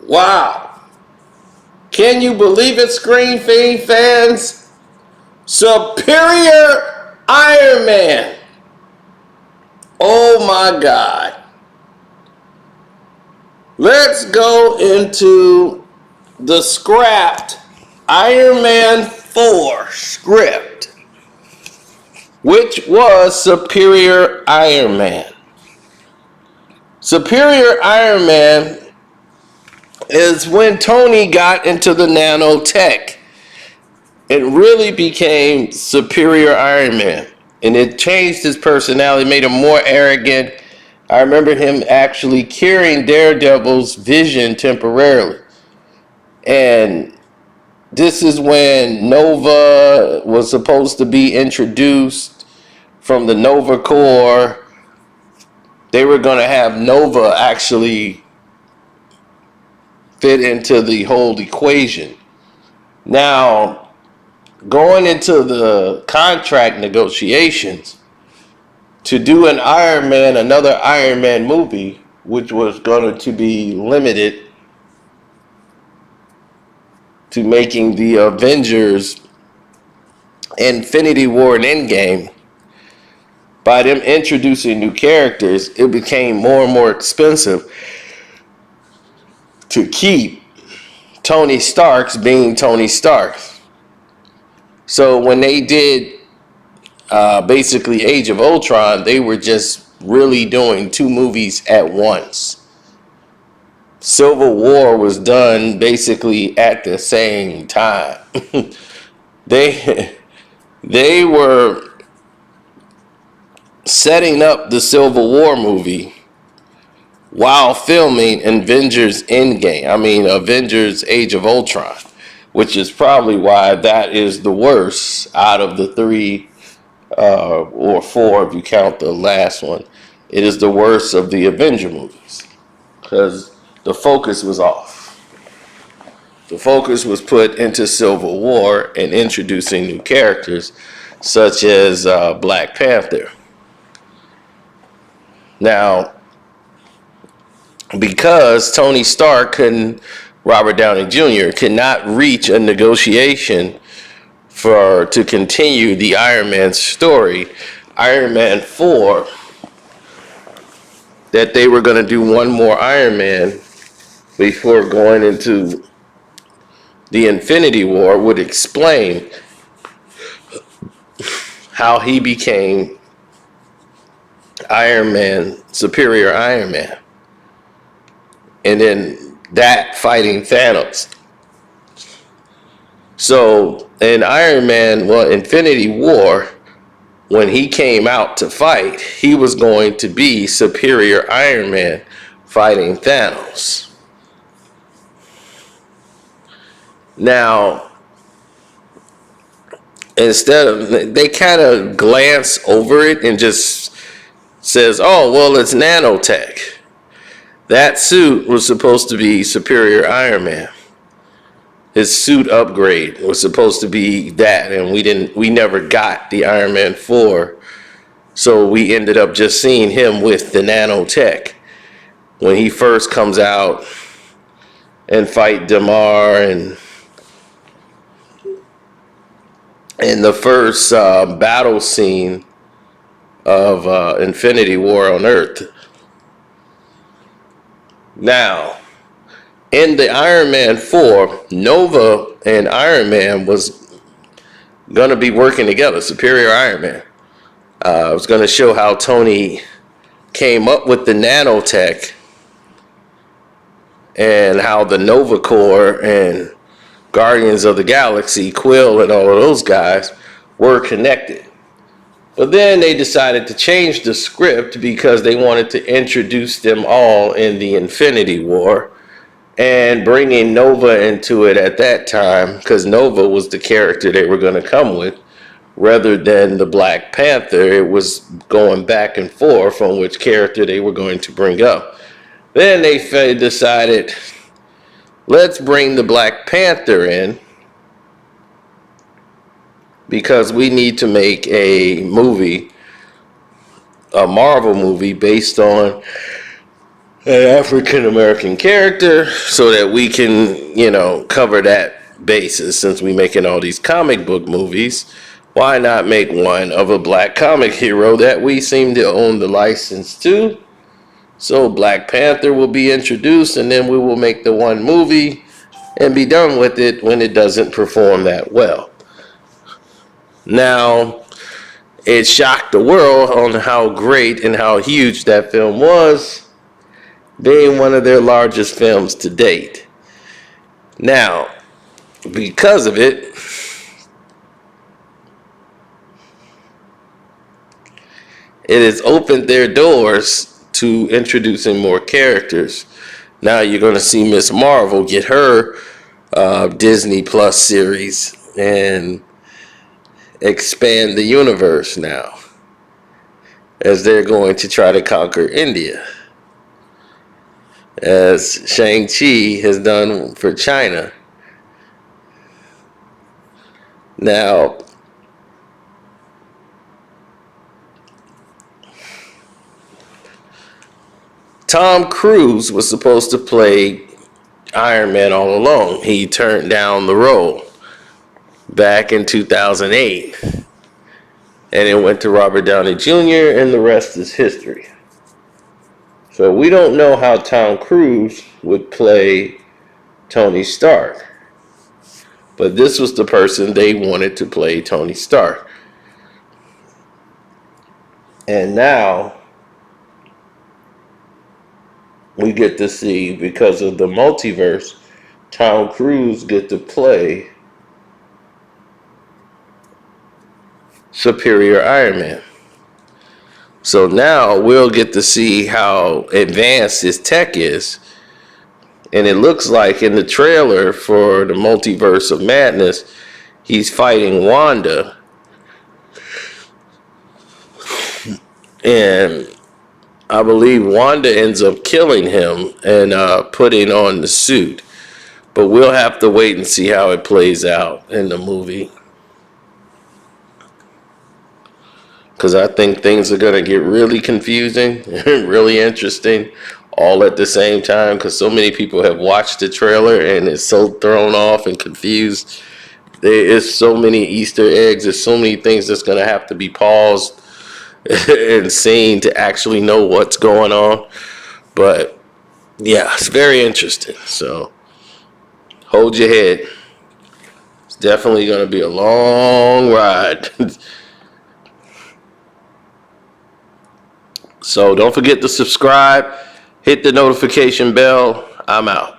Wow. Can you believe it, Screen Fiend fans? Superior Iron Man. Oh my God. Let's go into the scrapped Iron Man 4 script, which was Superior Iron Man. Superior Iron Man is when Tony got into the nanotech. It really became Superior Iron Man. And it changed his personality, made him more arrogant. I remember him actually curing Daredevil's vision temporarily. And this is when Nova was supposed to be introduced from the Nova Corps. They were going to have Nova actually fit into the whole equation. Now, going into the contract negotiations to do an Iron Man, another Iron Man movie, which was going to be limited to making the Avengers Infinity War and Endgame, by them introducing new characters, it became more and more expensive to keep Tony Stark's being Tony Stark. So when they did basically Age of Ultron, they were just really doing two movies at once. Civil War was done basically at the same time. they were setting up the Civil War movie while filming Avengers Age of Ultron, which is probably why that is the worst out of the three or four if you count the last one. It is the worst of the Avenger movies because the focus was off. The focus was put into Civil War and introducing new characters such as Black Panther. Now, because Tony Stark Robert Downey Jr. could not reach a negotiation to continue the Iron Man story, Iron Man 4, that they were going to do one more Iron Man before going into the Infinity War, would explain how he became Iron Man, Superior Iron Man. And then that fighting Thanos. So in Infinity War, when he came out to fight, he was going to be Superior Iron Man fighting Thanos. Now, they kind of glance over it and just says, oh, well, it's nanotech. That suit was supposed to be Superior Iron Man. His suit upgrade was supposed to be that, and we never got the Iron Man 4. So we ended up just seeing him with the nanotech when he first comes out and fight Damar and in the first battle scene of Infinity War on Earth. Now, in the Iron Man 4, Nova and Iron Man was going to be working together, Superior Iron Man. I was going to show how Tony came up with the nanotech and how the Nova Corps and Guardians of the Galaxy, Quill and all of those guys were connected. But then they decided to change the script because they wanted to introduce them all in the Infinity War and bringing Nova into it at that time, because Nova was the character they were going to come with rather than the Black Panther. It was going back and forth on which character they were going to bring up. Then they decided, let's bring the Black Panther in because we need to make a movie, a Marvel movie based on an African American character so that we can, cover that basis. Since we making all these comic book movies, why not make one of a black comic hero that we seem to own the license to? So Black Panther will be introduced, and then we will make the one movie and be done with it when it doesn't perform that well. Now, it shocked the world on how great and how huge that film was, being one of their largest films to date. Now, because of it, it has opened their doors to introducing more characters. Now you're going to see Miss Marvel get her Disney Plus series and expand the universe now, as they're going to try to conquer India, as Shang-Chi has done for China. Now, Tom Cruise was supposed to play Iron Man all along. He turned down the role back in 2008. And it went to Robert Downey Jr., and the rest is history. So we don't know how Tom Cruise would play Tony Stark. But this was the person they wanted to play Tony Stark. And now we get to see, because of the multiverse, Tom Cruise get to play Superior Iron Man. So now we'll get to see how advanced his tech is. And it looks like in the trailer for the Multiverse of Madness, he's fighting Wanda. And I believe Wanda ends up killing him and putting on the suit. But we'll have to wait and see how it plays out in the movie, because I think things are going to get really confusing and really interesting all at the same time, because so many people have watched the trailer and it's so thrown off and confused. There is so many Easter eggs. There's so many things that's going to have to be paused and seen to actually know what's going on. But yeah, it's very interesting. So hold your head. It's definitely going to be a long ride. So don't forget to subscribe, hit the notification bell. I'm out.